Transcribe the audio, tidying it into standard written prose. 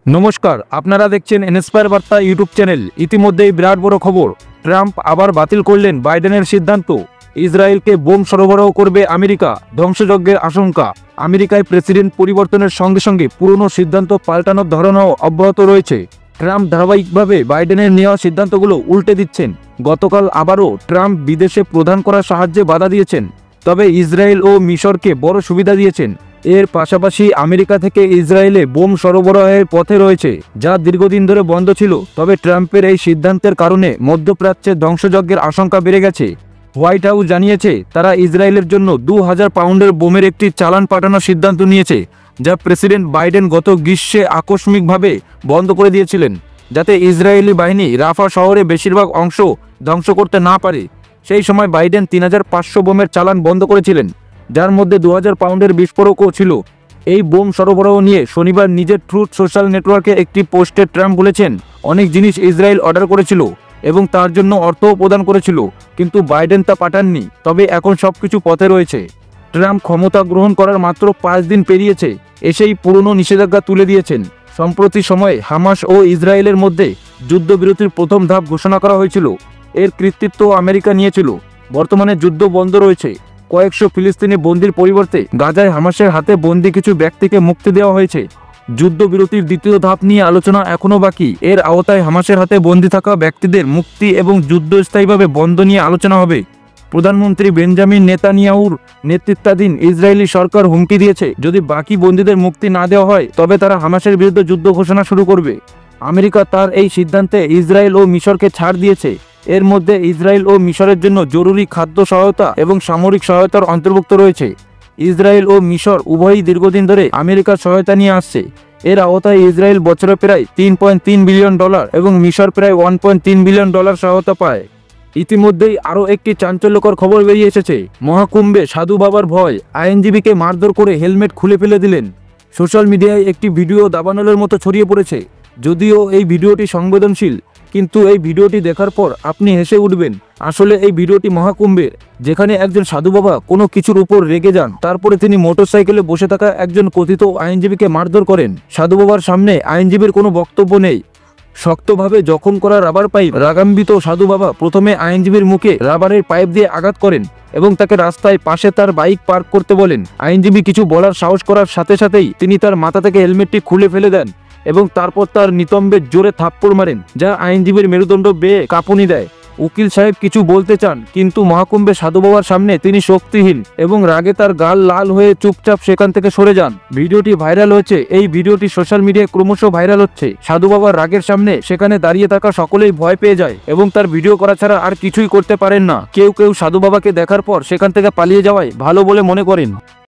নমস্কার, আপনারা দেখছেন ইন্সপায়ার বার্তা ইউটিউব চ্যানেল। ইতিমধ্যেই বিরাট বড় খবর, ট্রাম্প আবার বাতিল করলেন বাইডেনের সিদ্ধান্ত। ইসরায়েলকে বোম সরবরাহ করবে আমেরিকা, ধ্বংসযজ্ঞের আশঙ্কা। আমেরিকায় প্রেসিডেন্ট পরিবর্তনের সঙ্গে সঙ্গে পুরনো সিদ্ধান্ত পাল্টানোর ধরনও অব্যাহত রয়েছে। ট্রাম্প ধারাবাহিকভাবে বাইডেনের নেওয়া সিদ্ধান্তগুলো উল্টে দিচ্ছেন। গতকাল আবারও ট্রাম্প বিদেশে প্রদান করার সাহায্যে বাধা দিয়েছেন, তবে ইসরায়েল ও মিশরকে বড় সুবিধা দিয়েছেন। এর পাশাপাশি আমেরিকা থেকে ইসরায়েলে বোম সরবরাহের পথে রয়েছে, যা দীর্ঘদিন ধরে বন্ধ ছিল। তবে ট্রাম্পের এই সিদ্ধান্তের কারণে মধ্যপ্রাচ্যে ধ্বংসযজ্ঞের আশঙ্কা বেড়ে গেছে। হোয়াইট হাউস জানিয়েছে তারা ইসরায়েলের জন্য 2000 পাউন্ডের বোমের একটি চালান পাঠানোর সিদ্ধান্ত নিয়েছে, যা প্রেসিডেন্ট বাইডেন গত গ্রীষ্মে আকস্মিকভাবে বন্ধ করে দিয়েছিলেন, যাতে ইসরায়েলি বাহিনী রাফা শহরে বেশিরভাগ অংশ ধ্বংস করতে না পারে। সেই সময় বাইডেন 3500 বোমের চালান বন্ধ করেছিলেন, যার মধ্যে 2000 পাউন্ডের বিস্ফোরকও ছিল। এই বোম সরবরাহ নিয়ে শনিবার নিজের ট্রুথ সোশ্যাল নেটওয়ার্কে একটি পোস্টে ট্রাম্প বলেছেন, অনেক জিনিস ইসরায়েল অর্ডার করেছিল এবং তার জন্য অর্থও প্রদান করেছিল, কিন্তু বাইডেন তা পাঠাননি। তবে এখন সবকিছু পথে রয়েছে। ট্রাম্প ক্ষমতা গ্রহণ করার মাত্র 5 দিন পেরিয়েছে এসেই পুরনো নিষেধাজ্ঞা তুলে দিয়েছেন। সম্প্রতি সময়ে হামাস ও ইসরায়েলের মধ্যে যুদ্ধবিরতির প্রথম ধাপ ঘোষণা করা হয়েছিল। এর কৃতিত্ব আমেরিকা নিয়েছিল। বর্তমানে যুদ্ধ বন্ধ রয়েছে। কয়েকশো ফিলিস্তিনি বন্দির পরিবর্তে গাজায় হামাসের হাতে বন্দি কিছু ব্যক্তিকে মুক্তি দেওয়া হয়েছে। যুদ্ধবিরতির দ্বিতীয় ধাপ নিয়ে আলোচনা এখনও বাকি। এর আওতায় হামাসের হাতে বন্দি থাকা ব্যক্তিদের মুক্তি এবং যুদ্ধ স্থায়ীভাবে বন্ধ নিয়ে আলোচনা হবে। প্রধানমন্ত্রী বেঞ্জামিন নেতানিয়াহুর নেতৃত্বাধীন ইসরায়েলি সরকার হুমকি দিয়েছে, যদি বাকি বন্দীদের মুক্তি না দেওয়া হয় তবে তারা হামাসের বিরুদ্ধে যুদ্ধ ঘোষণা শুরু করবে। আমেরিকা তার এই সিদ্ধান্তে ইসরায়েল ও মিশরকে ছাড় দিয়েছে। এর মধ্যে ইসরায়েল ও মিশরের জন্য জরুরি খাদ্য সহায়তা এবং সামরিক সহায়তার অন্তর্ভুক্ত রয়েছে। ইসরায়েল ও মিশর উভয়ই দীর্ঘদিন ধরে আমেরিকার সহায়তা নিয়ে আসছে। এর আওতায় ইসরায়েল বছরে প্রায় $3.3 বিলিয়ন এবং মিশর প্রায় $1.3 বিলিয়ন সহায়তা পায়। ইতিমধ্যেই আরও একটি চাঞ্চল্যকর খবর বেরিয়ে এসেছে। মহাকুম্ভে সাধু বাবার ভয়, আইনজীবীকে মারধর করে হেলমেট খুলে ফেলে দিলেন। সোশ্যাল মিডিয়ায় একটি ভিডিও দাবানলের মতো ছড়িয়ে পড়েছে। যদিও এই ভিডিওটি সংবেদনশীল, কিন্তু এই ভিডিওটি দেখার পর আপনি হেসে উঠবেন। আসলে এই ভিডিওটি মহাকুম্ভের, যেখানে একজন সাধু বাবা কোনো কিছুর উপর রেগে যান। তারপরে তিনি মোটরসাইকেলে বসে থাকা একজন কথিত আইনজীবীকে মারধর করেন। সাধু বাবার সামনে আইনজীবীর কোনো বক্তব্য নেই। শক্তভাবে জখম করা রাবার পাইপ রাগান্বিত সাধু বাবা প্রথমে আইনজীবীর মুখে রাবারের পাইপ দিয়ে আঘাত করেন এবং তাকে রাস্তায় পাশে তার বাইক পার্ক করতে বলেন। আইনজীবী কিছু বলার সাহস করার সাথে সাথেই তিনি তার মাথা থেকে হেলমেটটি খুলে ফেলে দেন এবং তারপর তার নিতম্বে জোরে থাপ্পড় মারেন, যা আইনজীবীর মেরুদণ্ড বেয়ে কাঁপুনি দেয়। উকিল সাহেব কিছু বলতে চান, কিন্তু মহাকুম্ভে সাধু বাবার সামনে তিনি শক্তিহীন এবং রাগে তার গাল লাল হয়ে চুপচাপ সেখান থেকে সরে যান। ভিডিওটি ভাইরাল হয়েছে। এই ভিডিওটি সোশ্যাল মিডিয়ায় ক্রমশ ভাইরাল হচ্ছে। সাধু বাবার রাগের সামনে সেখানে দাঁড়িয়ে থাকা সকলেই ভয় পেয়ে যায় এবং তার ভিডিও করা ছাড়া আর কিছুই করতে পারেন না। কেউ কেউ সাধু বাবাকে দেখার পর সেখান থেকে পালিয়ে যাওয়াই ভালো বলে মনে করেন।